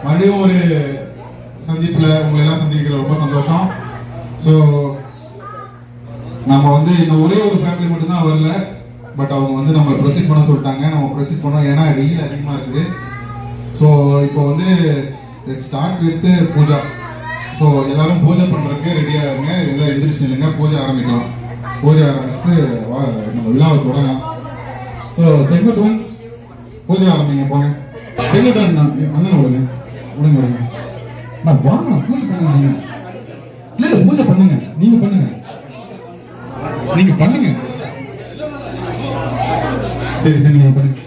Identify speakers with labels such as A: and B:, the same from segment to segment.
A: மறுபடியும் ஒரு சந்திப்பில் உங்களை எல்லாம் சந்திக்கிற ரொம்ப சந்தோஷம். ஸோ நம்ம வந்து இந்த ஒரே ஒரு ஃபேமிலி மட்டும்தான் வரல, பட் அவங்க வந்து நம்ம ப்ரொசீட் பண்ண சொல்லிட்டாங்க. நம்ம ப்ரொசீட் பண்ணோம், ஏன்னா வெயில் அதிகமாக இருக்குது. ஸோ இப்போ வந்து ஸ்டார்ட் வித் பூஜா. ஸோ எல்லாரும் பூஜை பண்ணுறதுக்கு ரெடியாக இருங்க, எல்லாம் எந்திரிச்சு நில்லுங்க, பூஜை ஆரம்பிக்கலாம். பூஜை ஆரம்பிச்சுட்டு நம்ம விழாவை தொடங்கலாம். ஸோ செங்கோட்டன் பூஜை ஆரம்பிங்க, போங்க. செங்கோட்டன் அண்ணன் விடுங்க, விடுங்க விடுங்க. நான் வாங்க பூஜை பண்ணுங்க. இல்லை இல்லை பூஜை பண்ணுங்க, நீங்க பண்ணுங்க, நீங்க பண்ணுங்க. சரி சரி நீங்க பண்ணுங்க.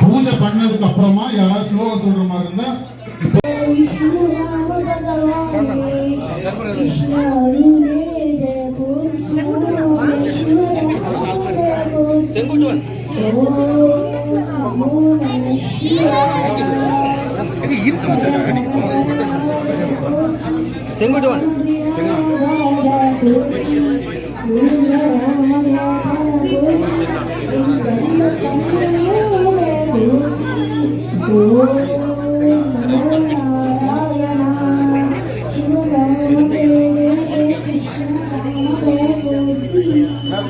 A: பூஜை பண்ணதுக்கு அப்புறமா யாராவது ஸ்லோகம் சொல்ற மாதிரி இருந்தா
B: செங்குட்டுவன் செங்குட்டுவன்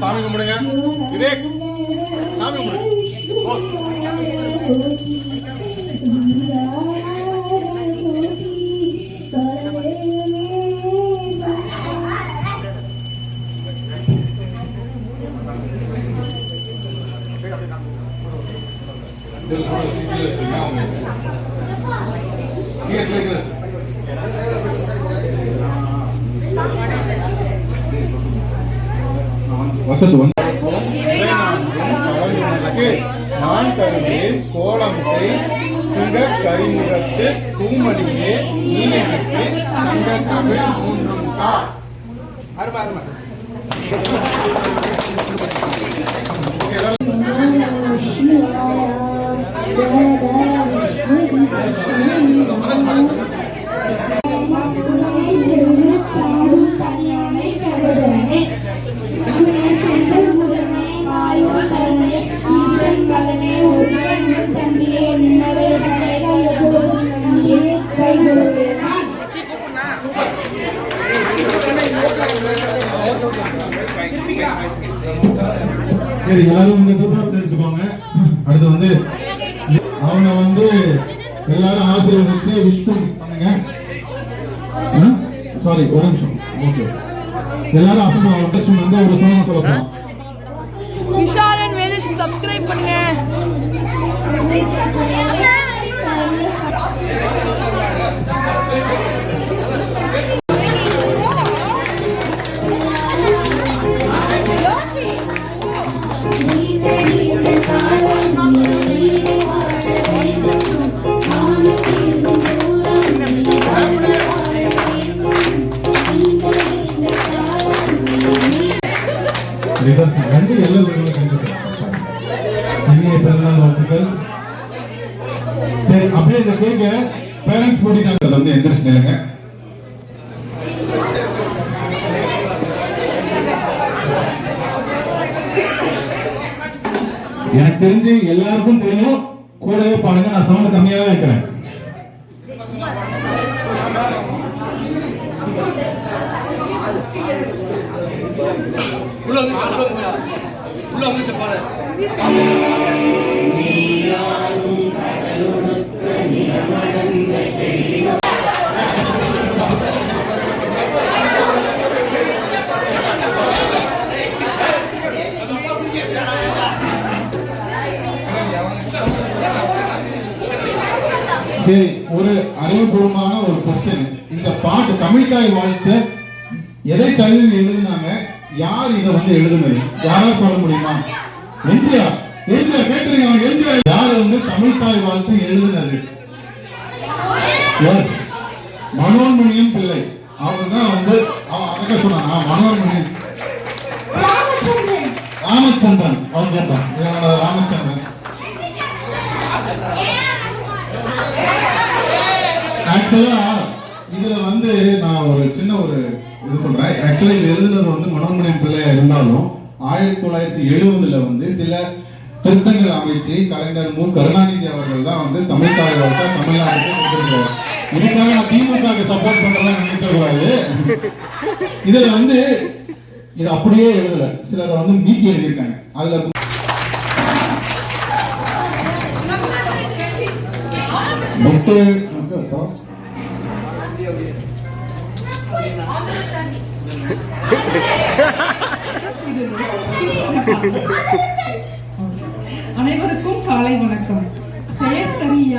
C: சாமி கும்பிடுங்க. விவேக் சாமி கும்பிடுங்க. நான் தருவேன் கோலம் செய் கரிமுகத்து பூமணியே நீ எனக்கு சங்க தமிழ் மூன்றும் தா. அருமை அருமை.
A: சரி, எல்லாரும் எடுத்துக்கோங்க. அடுத்து வந்து அவங்க வந்து எல்லாரும் ஆசீர்வதிச்சு விஷ் பண்ணுங்க. சாரி, ஒரு நிமிஷம். ஓகே, எல்லாரும் அசம்பளம் வந்து ஒரு சோகம் சொல்லலாம்.
D: விஷாலன் வேதேஷ் சப்ஸ்கிரைப் பண்ணுங்க.
A: சரி, அப்படியே இந்த கேக்க பேரண்ட்ஸ் போட்டிட்டாங்க வந்து எந்திரிச்சு நில்லுங்க. எனக்கு தெரிஞ்சு எல்லாருக்கும் தெரியும், கூடவே பாருங்க. நான் சவுண்ட் கம்மியாவே வைக்கிறேன். சரி, ஒரு அறிவுபூர்வமான ஒரு கொஸ்டின். இந்த பாட்டு தமிழ்தாய் வாழ்த்து எதை தழுவி எழுதுனாங்க? யார் இதை வந்து எழுதுனது? யாராவது சொல்ல முடியுமா? எம்ஜிஆர். எம்ஜிஆர் கேட்டுருங்க. எம்ஜிஆர் யார் வந்து தமிழ்தாய் வாழ்த்து எழுதுனது? மனோன்மணியம் பிள்ளை. அவங்க தான் வந்து அவங்க சொன்னாங்க. மனோன்மணியம் ராமச்சந்திரன். அவங்க கேட்டான் ராமச்சந்திரன். ஆக்சுவலா இதுல வந்து நான் ஒரு சின்ன ஒரு இது சொல்றேன். ஆக்சுவலா இது எழுதுனது வந்து மனோன்மணியம் பிள்ளையா இருந்தாலும் 1970 வந்து சில திருத்தங்கள் அமைச்சு கலைஞர் மு கருணாநிதி அவர்கள் தான் வந்து தமிழ் தாய்வார்த்தை தமிழ்நாட்டுக்கு கொடுத்திருக்காரு. இதுக்காக நான் திமுக சப்போர்ட் பண்றதெல்லாம் நினைக்க கூடாது. இதுல வந்து இது அப்படியே எழுதல, சிலரை வந்து நீக்கி எழுதியிருக்காங்க. அதுல முட்டு
B: அனைவருக்கும் காலை வணக்கம். செயற்கரிய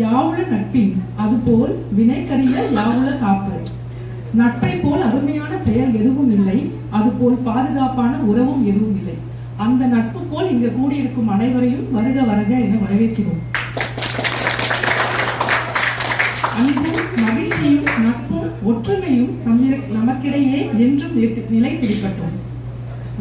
B: யாவுல நட்பின் அதுபோல் வினைக்கரிய யாவுல காப்பு. நட்பை போல் அருமையான செயல் எதுவும் இல்லை, அதுபோல் பாதுகாப்பான உறவும் எதுவும் இல்லை. அந்த நட்பு போல் இங்கு கூடியிருக்கும் அனைவரையும் வருக வருக என வரவேற்கிறோம். அன்பும் மகிழ்ச்சியும் நட்பும் ஒற்றுமையும் நமக்கிடையே என்றும் நிலைத்திருக்கட்டும்.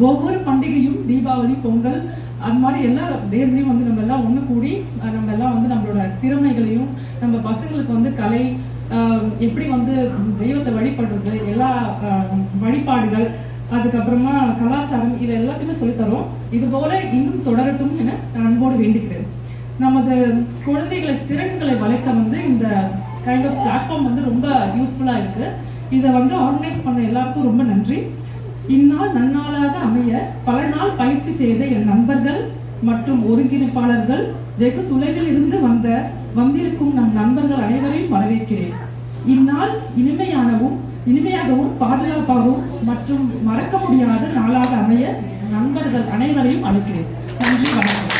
B: ஒவ்வொரு பண்டிகையும் தீபாவளி, பொங்கல், அது மாதிரி எல்லா டேஸ்லையும் வந்து நம்ம எல்லாம் ஒன்று கூடி நம்ம எல்லாம் வந்து நம்மளோட திறமைகளையும் நம்ம பசங்களுக்கு வந்து கலை எப்படி வந்து தெய்வத்தை வழிபடுறது, எல்லா வழிபாடுகள், அதுக்கப்புறமா கலாச்சாரம், இது எல்லாத்தையுமே சொல்லித்தரோம். இது போல இன்னும் தொடரட்டும் என அன்போடு வேண்டிக்கிறேன். நமது குழந்தைகளை திறன்களை வளர்க்க வந்து இந்த கைண்ட் ஆஃப் பிளாட்ஃபார்ம் வந்து ரொம்ப யூஸ்ஃபுல்லாக இருக்கு. இதை வந்து ஆர்கனைஸ் பண்ண எல்லாருக்கும் ரொம்ப நன்றி. இந்நாள் நன்னாளாக அமைய பல நாள் பயிற்சி செய்த என் நண்பர்கள் மற்றும் ஒருங்கிணைப்பாளர்கள், வெகு தொலைவில் இருந்து வந்திருக்கும் நம் நண்பர்கள் அனைவரையும் வரவேற்கிறேன். இந்நாள் இனிமையாகவும் பாதுகாப்பாகவும் மற்றும் மறக்க முடியாத நாளாக அமைய நண்பர்கள் அனைவரையும் அழைக்கிறேன். நன்றி, வணக்கம்.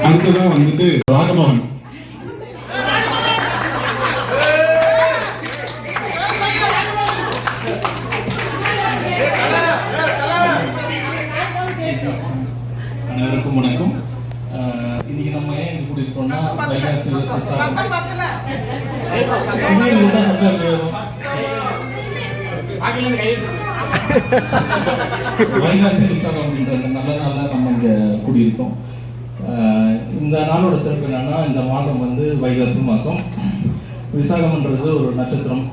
A: அடுத்ததான் வந்துட்டு ராஜமோகன்.
E: அனைவருக்கும் வணக்கம். இன்னைக்கு நம்ம ஏன் இங்க கூட்டிருக்கோம்னா வைகாசி விசாகம் நல்ல நாள்ல நம்ம இங்க கூடியிருக்கோம். இந்த நாளோட சிறப்பு என்னன்னா, இந்த மாதம் வந்து வைகாசி மாதம், விசாகம்ன்றது ஒரு நட்சத்திரம்.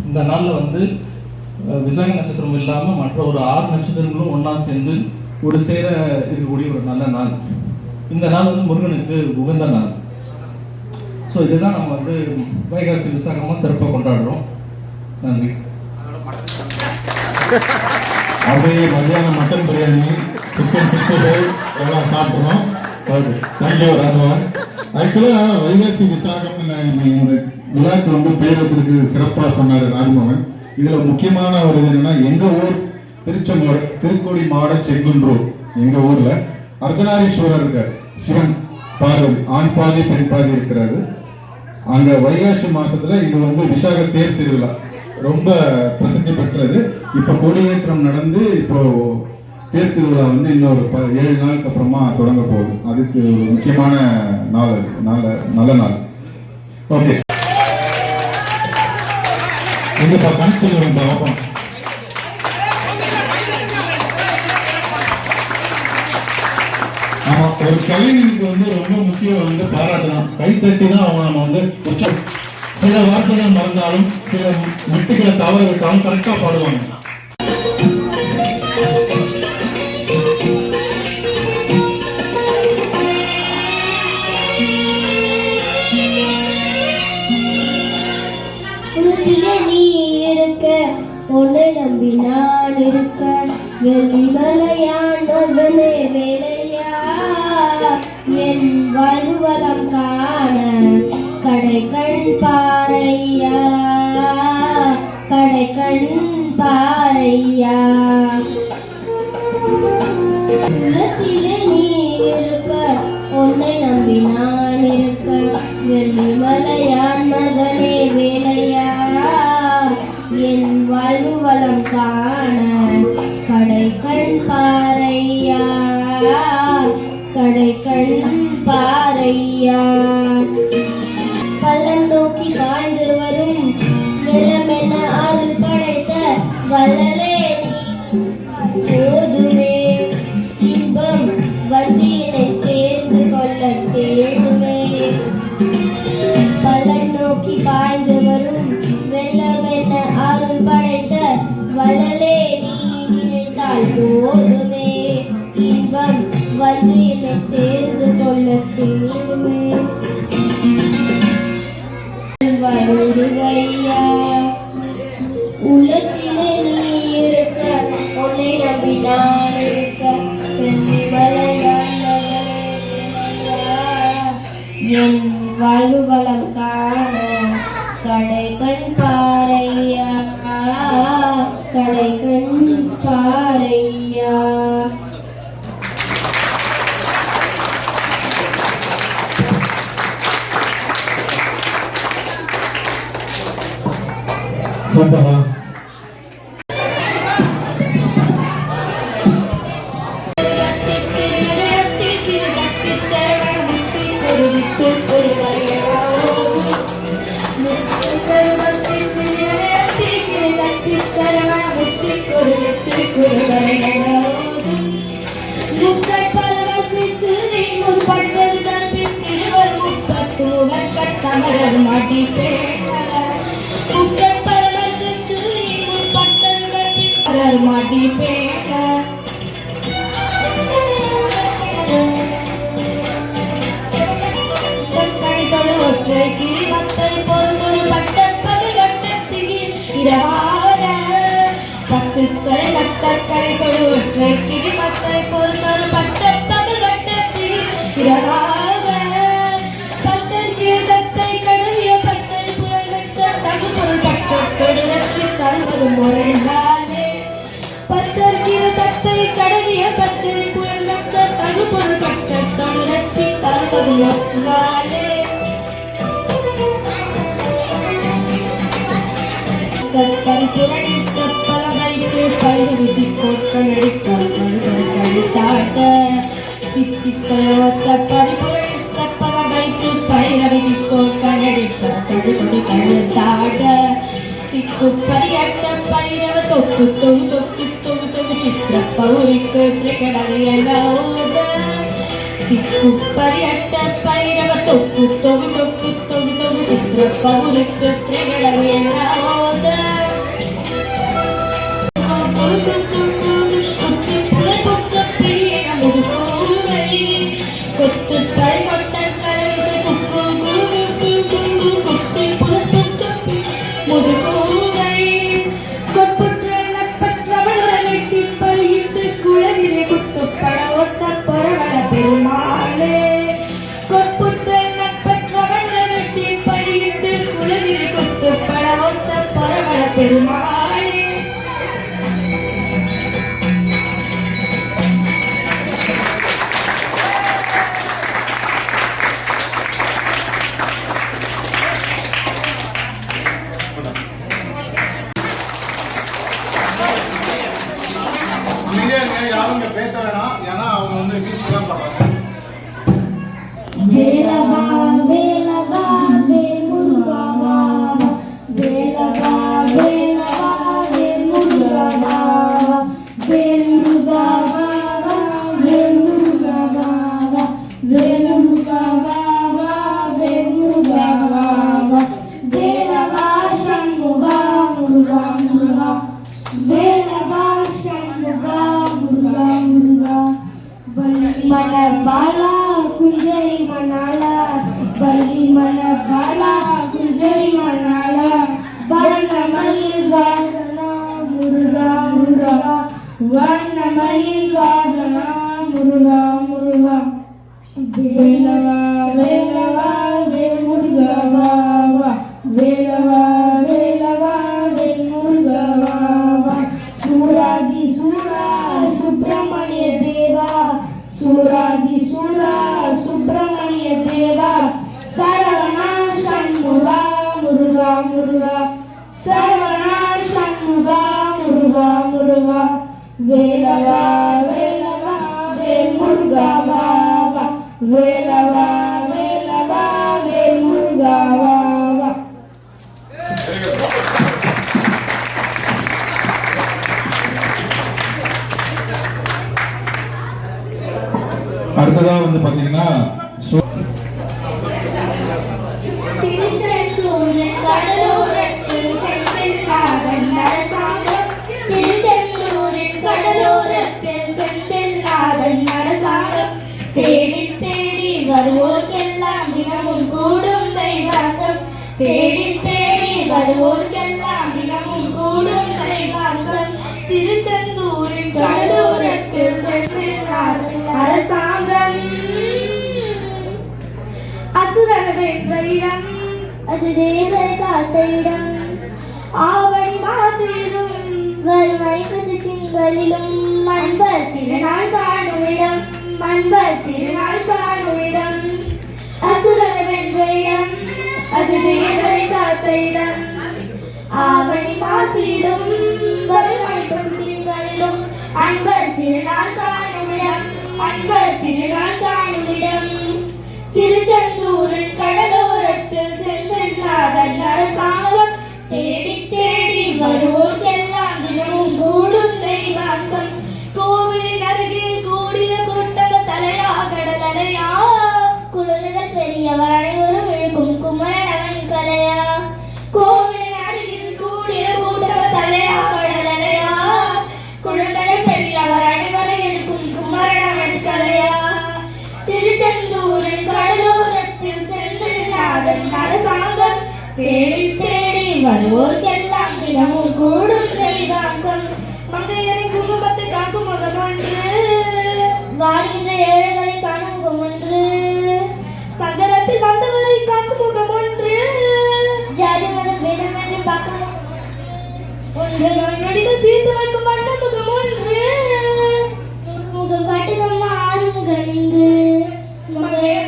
E: இந்த நாளில் வந்து விசாக நட்சத்திரம் இல்லாமல் மற்ற ஒரு 6 நட்சத்திரங்களும் ஒன்றா சேர்ந்து ஒரு சேர இருக்கக்கூடிய ஒரு நல்ல நாள். இந்த நாள் வந்து முருகனுக்கு உகந்த நாள். ஸோ இதுதான் நம்ம வந்து வைகாசி விசாகமாக சிறப்பாக கொண்டாடுறோம். நன்றி.
A: அப்படியே மத்தியானம் மட்டன் பிரியாணி, சிக்கன் 65 எல்லாம் சாப்பிட்றோம். தேங்க்யூ ராஜமோகன். ஆக்சுவலாக வைகாசி விசாகம் இந்த விழாக்கு வந்து பேர் வச்சிருக்கு, சிறப்பாக சொன்னார் ராஜமோகன். இதில் முக்கியமான ஒரு இது என்னன்னா, எங்கள் ஊர் திருச்செங்கோடு திருக்கோடி மாட செங்குன்றூர், எங்கள் ஊரில் அர்த்தநாரீஸ்வரர் இருக்கார். சிவன் பார்வதி, ஆண் பாதி பெண் பாதி இருக்கிறாரு. அங்கே வைகாசி மாதத்தில் இது வந்து விசாக தேர் திருவிழா ரொம்ப பிரசித்தி பெற்றது. இப்போ கொடியேற்றம் நடந்து இப்போ தேர் திருவிழா வந்து இன்னொரு 7 நாளுக்கு அப்புறமா தொடங்க போகுது. அதுக்கு ஒரு முக்கியமான நாள், நல்ல நாள். ஓகே, எங்கப்பா கணக்கு பார்ப்போம். ஆமா, ஒரு கலைஞனுக்கு வந்து ரொம்ப முக்கியம் வந்து பாராட்டு தான். கைத்தட்டி தான் அவங்க நம்ம வந்து சில வார்த்தைகள் மறந்தாலும் சில வெட்டுக்களை தவற விட்டாலும் கரெக்டா பாடுவாங்க.
F: நீ இருக்க, உன்னை நம்பி நான் இருக்க, வெள்ளிமலையான் மகனே வேலையா, என் வாழ்வளம் காண கடை கண் பாறையா, கடை கண் பாறையா. உள்ளத்திலே நீ இருக்க, உன்னை நம்பி நான் இருக்க, வெள்ளிமலையான் மகனே வேலையா, என் வாழ்வு வளம் காண கடை கண் பாறையா, கடை கண் பாறையா. பள்ளம் நோக்கி பாய்ந்து வரும் வெள்ளமென அருள் படைத்த வள்ளலே போதுமே, இன்பம் வண்டியினை சேர்ந்து கொள்ள தேடுமே. பள்ளம் நோக்கி பாய்ந்து வரும் வெள்ளமென அருள் படைத்த வள்ளலே நீ நினைத்தால் வந்து என்னை சேர்ந்து கொள்ள தேடுமே வருகையா உள்ளத்திலே நீ இருக்க உன்னை நம்பி நான் இருக்க என் வாழ்வு வளம் காண கடை கண் பாறையா கடை கண் பாறையா
E: சூப்பரா
F: மாடி பேட்ட ஒற்றை கிரிமத்தை பொருள் பட்டப்பது வட்டத்திகி இரவாக பத்துக்களை கட்டக்கடை தொழு ஒற்றை கிரிமத்தை பொருள் பட்டப்பது வட்டத்திகி இரவாக பத்தற்கு தத்தை கழுவிய பட்டை புலனற்ற தகுபொருள் பட்டத்தோடு வெற்றி தருவது முறையாலே பத்தற்கு தத்தை கடவிய பச்சை புயலற்ற தகுபொருள் பட்டத்தோடு வெற்றி தருவது முறையாலே பரிபுரணித்த பலகைக்கு பயிர்விதி கோட்களடித்தாட்ட தித்திக்கையோத்த பரிபுரணித்த பலகைக்கு பயிரவிதி கோட்களடித்தாட்ட திக்கு பரியட்ட பைரவ தொக்கு தொகு தொக்கு தொகு தொகு சித்திர பௌரிக்கு திரிகடலையோத திக்கு பரியட்ட பைரவ தொக்கு தொகு தொக்கு தொகு தொகு சித்திர பௌரிக்கு திரிகடலையோத கொத்து பறை கொட்ட கரசை குக்கு குரு குரு குத்தி புதுப்புக்கு முதுகூரை கொட்புற்ற நட்பற்றவள வெட்டி பறியிட்டு குழவிலே குத்துப்பட ஒத்த பொறவள பெருமாளே கொட்புற்ற நட்பற்றவள வெட்டி பறியிட்டு குழவிலே குத்துப்பட ஒத்த பொறவள பெருமாளே
C: யாரும் இங்க பேச வேணாம், ஏன்னா அவங்க வந்து மியூசிக் தான் பண்றாங்க.
F: வேலவா வேலவா வேல் முருகா வாவா வேலவா வேலவா வேல் முருகா வாவா வேல் முருகா வாவா வேல் முருகா வாவா வேல் முருகா வாவா வேல் முருகா வாவா வேலவா சண்முகா முருகா முருகா வேலவா சண்முகா முருகா முருகா மனபாலா குஞ்சை மணாலா பள்ளி மனபாலா குஞ்சை மணாலா வண்ணமயில் வாசனா முருகா முருகா வண்ணமயில் வாசனா முருகா முருகா வேலவா வேலவா வேல் முருகா வாவா வேலவா வேலவா வேல் முருகா வாவா சூராதி சூரா சுப்பிரமணிய தேவா சூராதி சூரா சுப்பிரமணிய தேவா சரவணா சண்முகா முருகா முருகா சரவணா சண்முகா முருகா முருகா வேலவா வேலவா வேல் முருகா வாவா வேலவா வேலவா வேல் முருகா வாவா
A: அடுத்ததா வந்து பாத்தீங்கன்னா
F: திருச்செந்தூரில் கடலோரத்தில் செந்தில்நாதன் அரசாங்கம் திருச்செந்தூரில் கடலோரத்தில் செந்தில்நாதன் அரசாங்கம் தேடி தேடி வருவோர்க்கெல்லாம் தினமும் கூடும் தெய்வாசம் தேடி தேடி வருவோர்க்கெல்லாம் தினமும் கூடும் தெய்வாசம் திருச்செந்தூரின் கடலோரத்தில் சென்றார் அரசாங்கம் அசுரர் வென்ற இடம் அது தேவரை காத்த இடம் ஆவணி மாசிலும் வறுமை பசி திங்களிலும் அன்பர் திருநாள் காணும் இடம் அன்பர் திருநாள் காணும் இடம் அசுரர் வென்ற இடம் அது தேவரை காத்த இடம் ஆவணி மாசிலும் வறுமை பசி திங்களிலும் அன்பர் திருநாள் காணும் இடம் அன்பர் திருநாள் காணும் இடம் திருச்செந்தூரின் கடலோரத்தில் சென்றாதன் அரசாங்கம் தேடி தேடி வருவோர்க்கெல்லாம் தினமும் கூடும் தெய்வாசம் கோவிலின் அருகில் கூடிய கூட்டக தலையா கடலையா குழந்தைகள் பெரியவர் அனைவரும் எழுப்பும் குமரனவன் கலையா கோவிலின் அருகில் கூடிய கூட்டக தலையா கடலையா குழந்தைகள் பெரியவர் அனைவரும் எழுப்பும் குமரனவன் கலையா திருச்செந்தூரின் கடலோரத்தில் சென்றாதன் அரசாங்கம் தேடி தேடி வருவோர்க்கெல்லாம் தினமும் கூடும் தெய்வாசம் மங்கையரின் குடும்பத்தை காக்கும் முகமொன்று வாடுகின்ற ஏழைகளை காணும் முகமொன்று சஞ்சலத்தில் வந்தவரை காக்கும் முகமொன்று ஜாதி மத பேதமின்றி பார்க்கும் ஒன்று நொடிகள் தீர்த்து வைக்கும் வண்ண முகம் ஒன்று முகம் காட்டுதம்மா ஆறுமுகம் இங்கு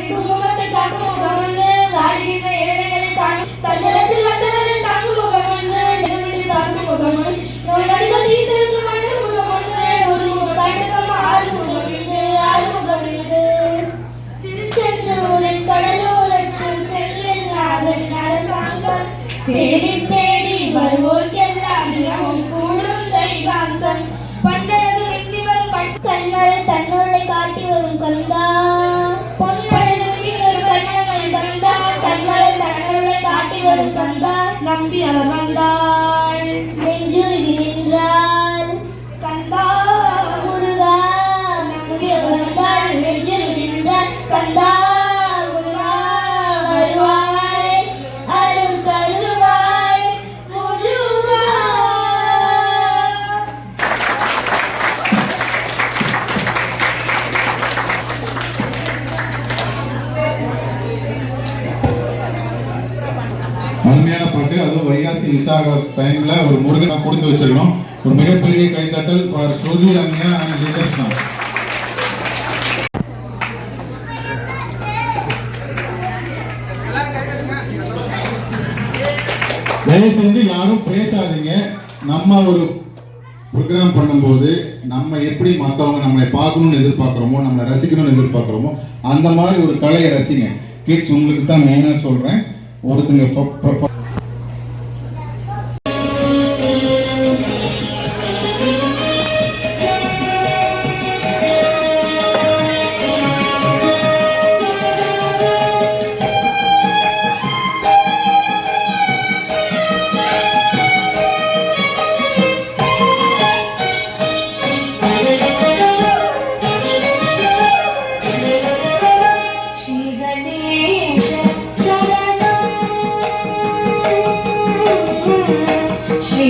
F: குடும்பத்தை காக்கும் முகம் ஒன்று வாடுகின்ற ஏழைகளை காணும் சஞ்சலத்தில் வந்தவரை காக்கும் முகம் ஒன்று தினமின்றி பார்க்கும் முகம் ஒன்று நோய் நொடிகள் தீர்த்து வைக்கும் வண்ண முகம் ஒன்று ஒரு முகம் காட்டுதம்மா ஆறுமுகம் இங்கு ஆறுமுகம் இங்கு திருச்செந்தூரின் கடலோரத்தில் சென்றாதன் அரசாங்கம் தேடி தேடி வருவோர்க்கெல்லாம் தினமும் கூடும் தெய்வாசம் பண்டரவு வெற்றி வரும் கண்ணல் தன்னோரை காட்டி வரும் கந்தா பொன்னழகு வெற்றி வரும் கண்ணல் கந்தா கண்ணல் தன்னோரை காட்டி வரும் கந்தா நம்பி அவர் வந்தாள் நெஞ்சுருகி நின்றாள் கந்தா முருகா நம்பி அவர் வந்தாள் நெஞ்சுருகி நின்றாள் கந்தா முருகா வருவாய் அருள் தருவாய் முருகா.
A: அருமையான பாட்டு, அதுவும் வைகாசி விசாக டைம்ல ஒரு முருகனை கொடுத்து வச்சிருக்கோம். ஒரு மிகப்பெரிய கைத்தட்டல் for Shruti Ramya and Jayakrishna. தயவு செஞ்சு யாரும் பேசாதீங்க. நம்ம ஒரு ப்ரோக்ராம் பண்ணும்போது நம்ம எப்படி மற்றவங்க நம்மளை பார்க்கணும்னு எதிர்பார்க்குறோமோ, நம்மளை ரசிக்கணும்னு எதிர்பார்க்குறோமோ, அந்த மாதிரி ஒரு கலையை ரசிங்க. கிட்ஸ் உங்களுக்கு தான் மெயினாக சொல்கிறேன். ஒருத்தங்க
F: Shri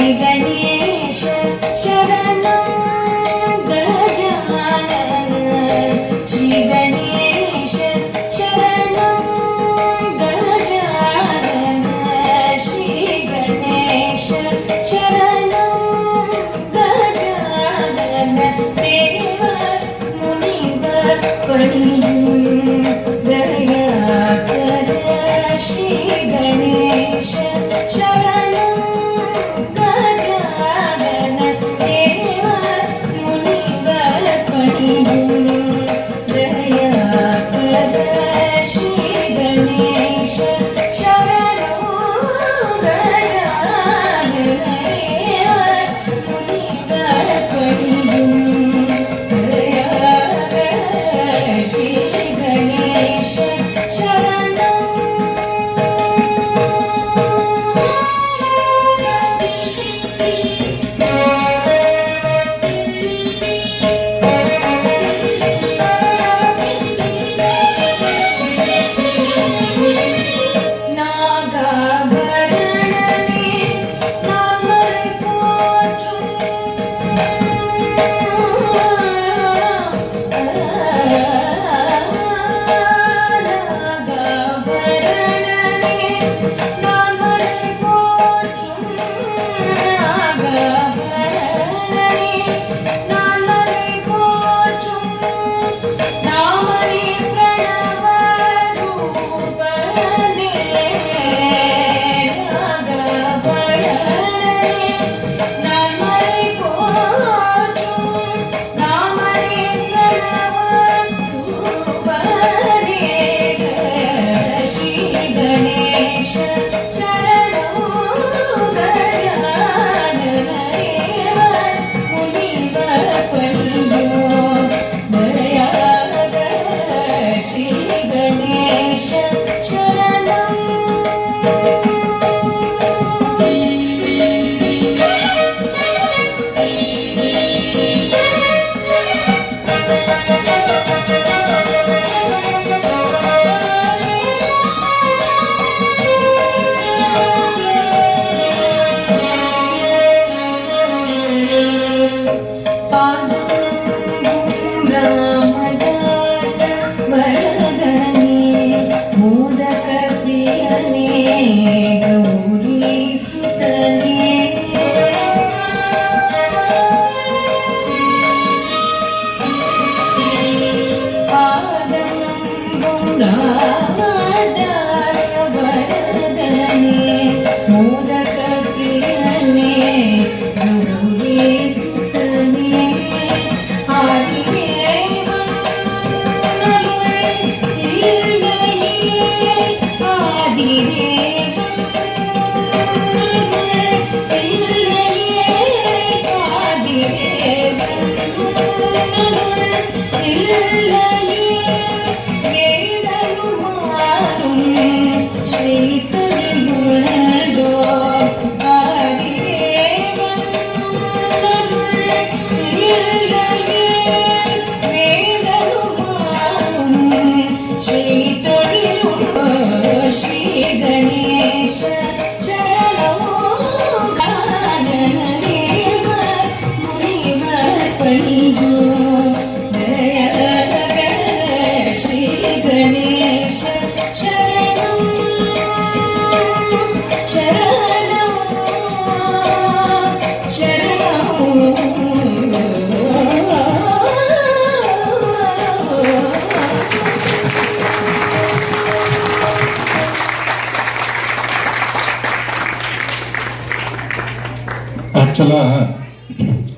A: ஆக்சுவலா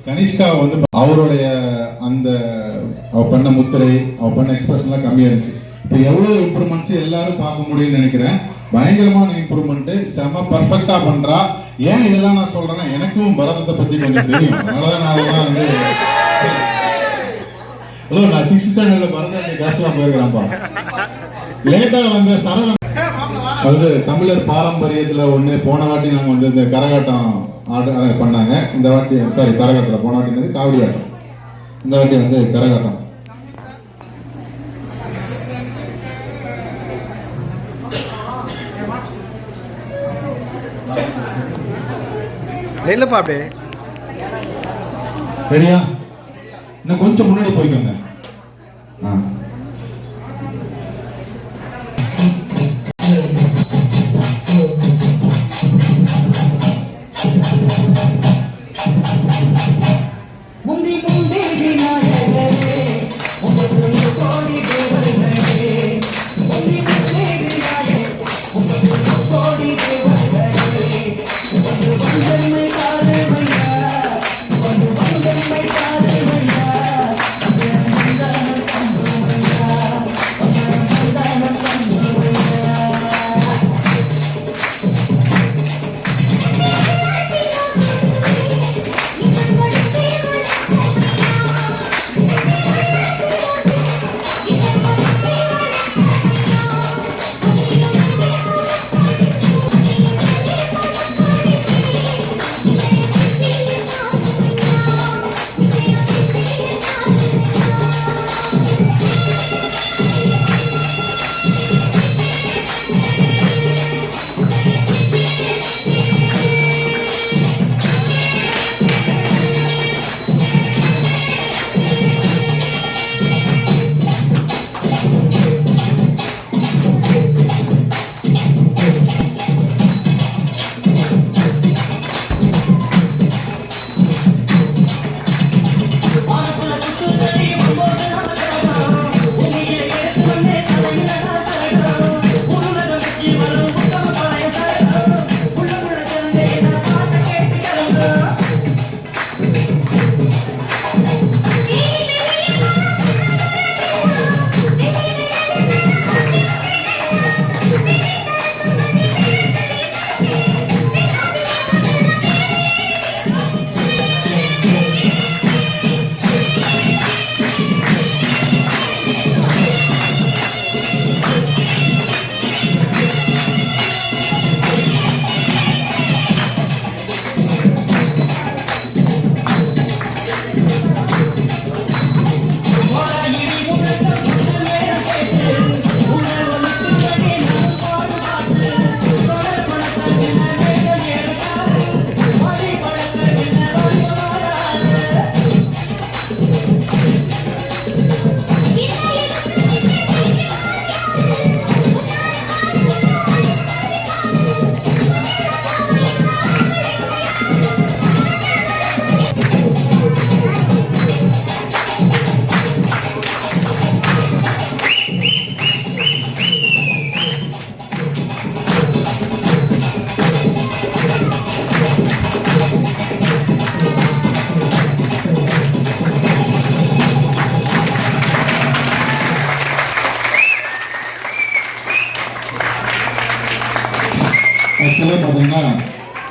A: கனிஷ்கா வந்து அவருடைய அந்த அவ பண்ண முத்திரை அவ பண்ண எக்ஸ்பிரஷன்லாம் கம்மியா இருந்துச்சு. இப்போ எவ்வளவு இம்ப்ரூவ்மெண்ட்ஸ் எல்லாரும் பார்க்க முடியும்னு நினைக்கிறேன். பயங்கரமான இம்ப்ரூவ்மெண்ட், செம பர்ஃபெக்டா பண்றா. ஏன் இதெல்லாம் நான் சொல்றேன்னா எனக்கும் பரதத்தை பத்தி கொஞ்சம் தெரியும். அதனாலதான் நான் அதெல்லாம் வந்து நான் 6th ஸ்டாண்டர்ட்ல பரதநாட்டிய கிளாஸ்லாம் போயிருக்கிறேன்ப்பா. லேட்டா வந்த சரவணன் அது தமிழர் பாரம்பரியத்துல ஒண்ணு. போன வாட்டி நாங்க வந்து இந்த கரகாட்டம் ஆர்டர் பண்ணாங்க. இந்த வாட்டி சாரி கரகாட்டம், போன வாட்டி வந்து காவடி ஆட்டம், இந்த வாட்டி வந்து கரகாட்டம்.
C: இல்லப்பா அப்படியே
A: சரியா? இன்னும் கொஞ்சம் முன்னாடி போய்க்கோங்க.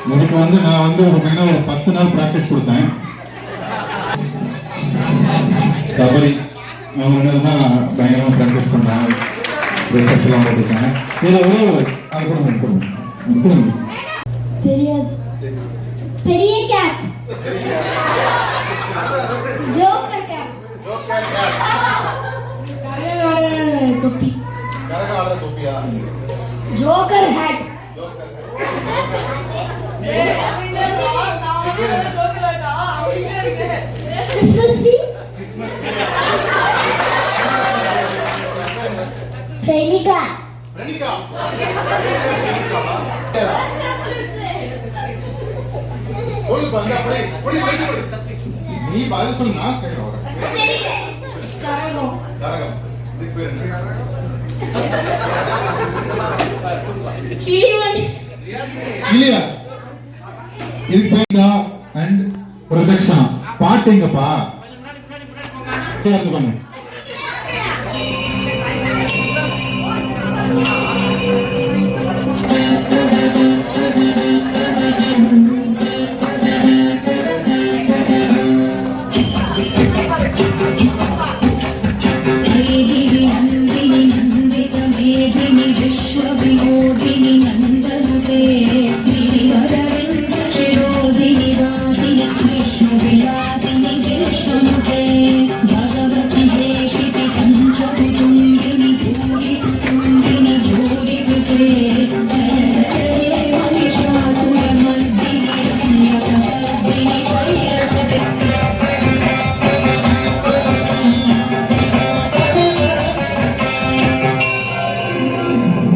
A: எனக்கு வந்து நான் வந்து ஒரு மெயினாக ஒரு 10 நாள் ப்ராக்டிஸ் கொடுத்தேன். சபரி அவங்க ரெண்டு தான் பயங்கரமாக ப்ராக்டிஸ் பண்ணாங்க. ரிசர்ச்லாம் போட்டுருக்காங்க. இதில் அது கொடுங்க.
F: தெரியாது. பெரிய கேப். Joker cap. தொப்பி.
C: கரகாட தொப்பியா?
F: Joker hat. Christmas tree. Renika.
C: Renika. சொல்லு பந்தா நீ பதில் சொல்லு நான் கேட்கிறேன்.
F: கரகம்.
C: கரகம். இதுக்கு பேர் என்ன?
F: கீழ்வண்டி.
A: இல்லையா இது பேருடா அண்ட் ப்ரொஜெக்ஷன் பாட்டுங்கப்பா இருந்துக்கோங்க.
G: विश्वविनोदिनि नन्दनुते गिरिवरविन्द शिरोधिनि वासिनि विष्णुविलासिनि कृष्णनुते भगवति देशिति पञ्चकुटुम्बिनि भूरि कुटुम्बिनि भूरि कृते जय महिषासुरमर्दिनि रम्यकपर्दिनि शैलसुते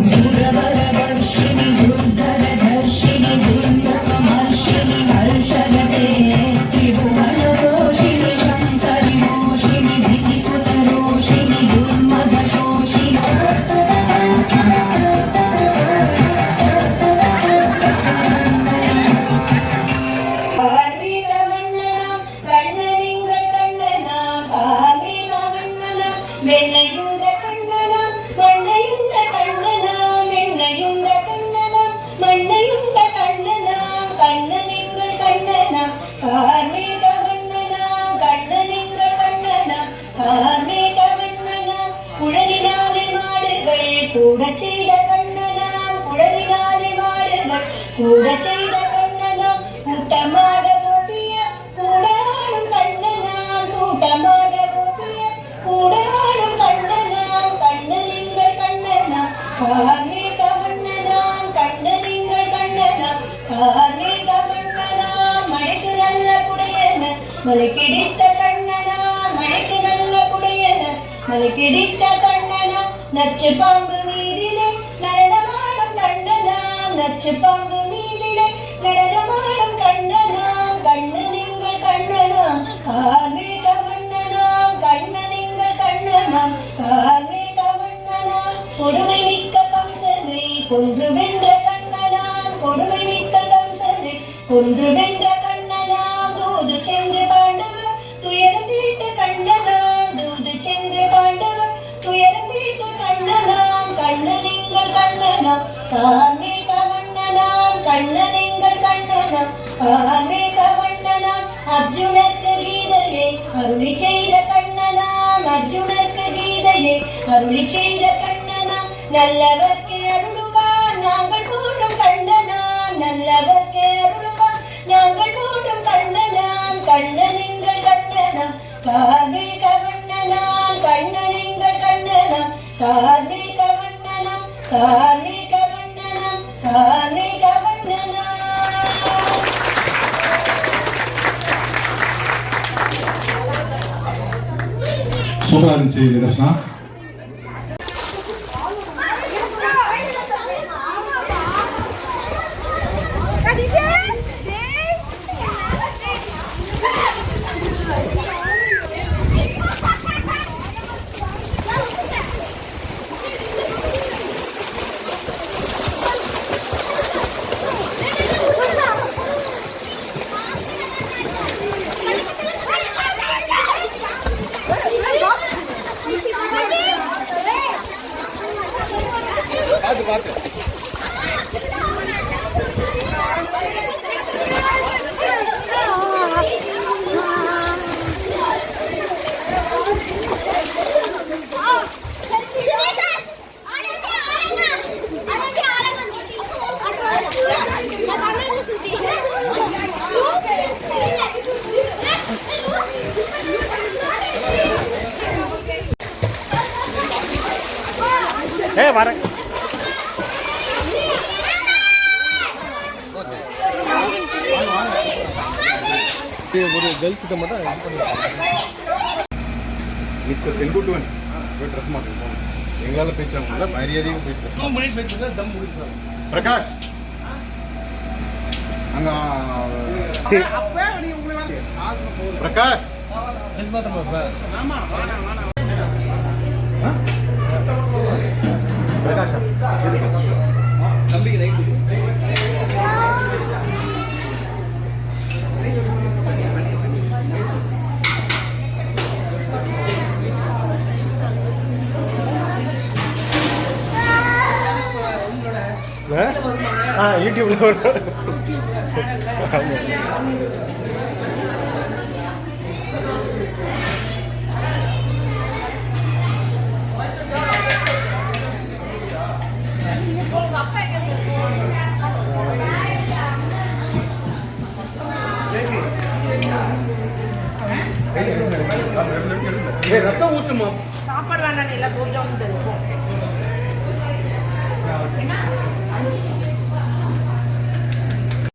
G: सुरवरवर्षिणि दुर्धरधर्षिणि दुर्मुखमर्षिणि हर्षगते त्रिभुवनपोषिणि शङ्करिमोषिणि धृतिसुतरोषिणि दुर्मदशोषिणि
F: கூட செய்த கண்ணனாம் குழலினாலே மாடுகள் கூட செய்த கண்ணனாம் கூட்டமாக கோபிய கூடாடும் கண்ணனாம் கூட்டமாக கோபிய கூடாடும் கண்ணனாம் கண்ணனிங்கள் கண்ணனாம் கார்மேக வண்ணனாம் கண்ணனிங்கள் கண்ணனாம் கார்மேக வண்ணனாம் மழைக்கு நல்ல குடையன மலை பிடித்த கண்ணனாம் மழைக்கு நல்ல குடையன மலை பிடித்த கண்ணனாம் நச்சு பாம்பு மீதிலே நடனமாடும் கண்ணனாம் நச்சு பாம்பு மீதிலே நடனமாடும் கண்ணனாம் கண்ணனிங்கள் கண்ணனாம் கார்மேக வண்ணனாம் கண்ணனிங்கள் கண்ணனாம் கார்மேக வண்ணனாம் கொடுமை மிக்க கம்சனை கொன்று வென்ற கண்ணனாம் கொடுமை மிக்க கம்சனை கொன்று வென்ற கண்ணனாம் தூது சென்று பாண்டவர் துயரம் தீர்த்த கண்ணனாம் தூது சென்று பாண்டவர் துயரம் தீர்த்த கண்ணனாம் கண்ணனிங்கள் கண்ணனாம் கார்மேக வண்ணனாம் கண்ணனிங்கள் கண்ணனாம் கார்மேக வண்ணனாம் அர்ஜுனருக்கு கீதையை அருளி செய்த கண்ணனாம் அர்ஜுனருக்கு கீதையை அருளி செய்த கண்ணனாம் நல்லவர்க்கே அருளுவார் நாங்கள் கூட்டும் கண்ணனாம் நல்லவர்க்கே அருளுவார் நாங்கள் கூட்டும் கண்ணனாம் கண்ணனிங்கள் கண்ணனாம் கார்மேக வண்ணனாம் கண்ணனிங்கள் கண்ணனாம் கார்மேக வண்ணனாம் கார்மேக வண்ணனாம் கார்மேக வண்ணனாம்.
A: சூப்பரா இருந்துச்சு ரஷ்னா.
C: பார்த்து வரேன். ஒரு கேர்ள்ஸ் கிட்ட மட்டும் மிஸ்டர் செங்குட்டுவன் போய் ட்ரெஸ் மாற்றிட்டு போகணும். எங்களால் பேச்சாங்க மரியாதையும் போய் ட்ரெஸ் பிரகாஷ் அங்க பிரகாஷ் பிரகாஷ் யூடியூப்ல வரும். ரசம் ஊட்டுமா
D: சாப்பாடு வேண்டாம் இல்லை பூஜை இருக்கும்